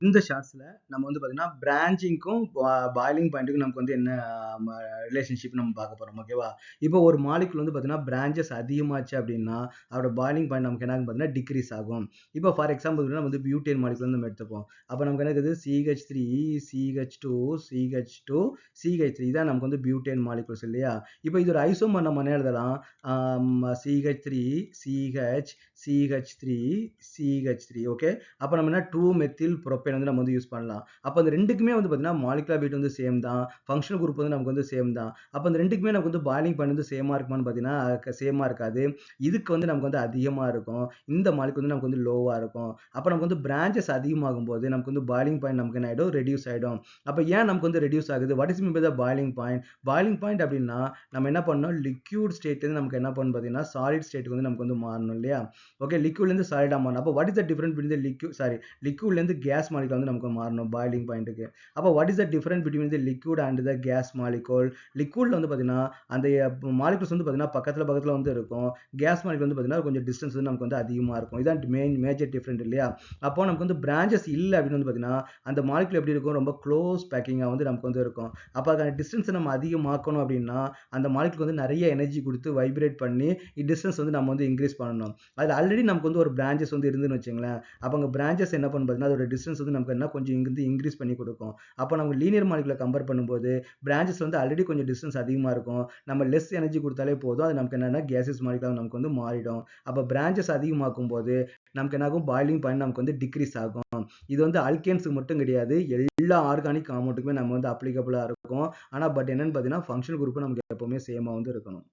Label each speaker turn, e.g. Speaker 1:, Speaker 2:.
Speaker 1: இந்த ஷார்ட்ஸ்ல நம்ம வந்து பார்த்தீங்கன்னா, பிரான்ச்சிங்க்கும் பாயிலிங் பாயிண்ட்டுக்கும் நமக்கு வந்து என்ன ரிலேஷன்ஷிப் நம்ம பார்க்க போறோம். ஓகேவா? இப்போ ஒரு மாலிக்யூல் வந்து பார்த்தீங்கன்னா, பிரான்ச்சஸ் அதிகமாச்சு அப்படின்னா, அதோட பாயிலிங் பாயிண்ட் நமக்கு என்ன ஆகும் பார்த்தீங்கன்னா, டிக்ரீஸ் ஆகும். இப்போ ஃபார் எக்ஸாம்பிள் நம்ம வந்து பியூட்டேன் மாலிக்யூல் வந்து நம்ம எடுத்துப்போம். அப்போ நமக்கு என்ன இருக்குது? CH3, CH2, CH2, CH3 இதான் நமக்கு வந்து பியூட்டேன் மாலிக்யூல்ஸ் இல்லையா? இப்போ இது ஒரு ஐசோமர் நம்ம என்ன எழுதலாம்? CH3, CH, CH3, CH3 okay. அப்போ நம்ம என்ன 2 மெத்தில் புரோப்பேன் வந்து நம்ம வந்து யூஸ் பண்ணலாம். அப்போ அந்த ரெண்டுக்குமே வந்து பார்த்தீங்கன்னா மாலிகுலர் வெயிட் வந்து சேம் தான். ஃபங்க்ஷனல் குரூப் வந்து நமக்கு வந்து சேம் தான். அப்போ அந்த ரெண்டுக்குமே நமக்கு வந்து பாயிலிங் பாயிண்ட் வந்து சேமா இருக்குமான்னு பார்த்தீங்கன்னா சேமா இருக்காது. இதுக்கு வந்து நமக்கு வந்து அதிகமா இருக்கும். இந்த மாலிகுல் வந்து நமக்கு வந்து லோவா இருக்கும். அப்போ நமக்கு வந்து பிரான்ச்சஸ் அதிகமாகும் போது நமக்கு வந்து பாயிலிங் பாயிண்ட் நமக்கு என்ன ஆயிடும்? ரெடியூஸ் ஆயிடும். அப்போ ஏன் நமக்கு வந்து ரெடியூஸ் ஆகுது? What is mean by the boiling point? Boiling point அப்படின்னா நம்ம என்ன பண்ணணும்? லிக்விட் ஸ்டேட்ல இருந்து நமக்கு என்ன பண்ணணும் பார்த்தீங்கன்னா சாலிட் ஸ்டேட்டுக்கு வந்து நமக்கு வந்து மாறணும் இல்லையா? ஓகே லிக்விட்ல இருந்து சாலிடா மாறணும். அப்போ what is the difference between the லிக்விட்லேருந்து கேஸ் மாலிகுல் வந்து நமக்கு மாறணும் பாயிலிங் பாயிண்ட்டுக்கு. அப்போ what is the difference between the liquid and the gas molecule? லிக்விட்ல வந்து பார்த்தீங்கன்னா அந்த மாலிகுல்ஸ் வந்து பார்த்தீங்கன்னா பக்கத்தில் வந்து இருக்கும். கேஸ் மாலிகுல் வந்து பார்த்தீங்கன்னா கொஞ்சம் டிஸ்டன்ஸ் வந்து நமக்கு வந்து அதிகமாக இருக்கும். இதான் மேஜர் டிஃபரன்ஸ் இல்லையா? அப்போ நமக்கு வந்து பிரான்ச்சஸ் இல்லை அப்படின்னு வந்து பார்த்தீங்கன்னா அந்த மாலிகுல் எப்படி இருக்கும்? ரொம்ப க்ளோஸ் பேக்கிங்காக வந்து நமக்கு வந்து இருக்கும். அப்போ அதுக்கான டிஸ்டன்ஸை நம்ம அதிகமாக்கணும் அப்படின்னா அந்த மாலிகுல் வந்து நிறைய எனர்ஜி கொடுத்து வைப்ரேட் பண்ணி டிஸ்டன்ஸ் வந்து நம்ம வந்து இன்க்ரீஸ் பண்ணணும். அது ஆல்ரெடி நமக்கு வந்து ஒரு பிரான்ச்சஸ் வந்து இருந்துன்னு வச்சுங்களேன். அப்போ அங்கே பிரான்ச்சஸ் என்ன பண்ணும் பார்த்தீங்கன்னா அதோட டிஸ்டன்ஸ் வந்து நமக்கு என்ன கொஞ்சம் இங்கிருந்து இன்க்ரீஸ் பண்ணி கொடுக்கும். அப்போ நம்ம லீனியர் மாலிகுலை கம்பேர் பண்ணும்போது பிரான்ச்சஸ் வந்து ஆல்ரெடி கொஞ்சம் டிஸ்டன்ஸ் அதிகமாக இருக்கும். நம்ம லெஸ் எனர்ஜி கொடுத்தாலே போதும். அது நமக்கு என்னன்னா கேசஸ் மாலிகுலாக நமக்கு வந்து மாறிடும். அப்போ பிரான்ச்சஸ் அதிகமாக்கும் போது நமக்கு என்ன ஆகும்? பாயிலிங் பாயிண்ட் நமக்கு வந்து டிக்ரீஸ் ஆகும். இது வந்து அல்கேன்ஸுக்கு மட்டும் கிடையாது. எல்லா ஆர்கானிக் காம்பவுண்டுக்குமே நம்ம வந்து அப்ளிகபிளாக இருக்கும். ஆனால் பட் என்னன்னு பார்த்தீங்கன்னா ஃபங்க்ஷனல் குரூப் நமக்கு எப்பவுமே சேமாக வந்து இருக்கணும்.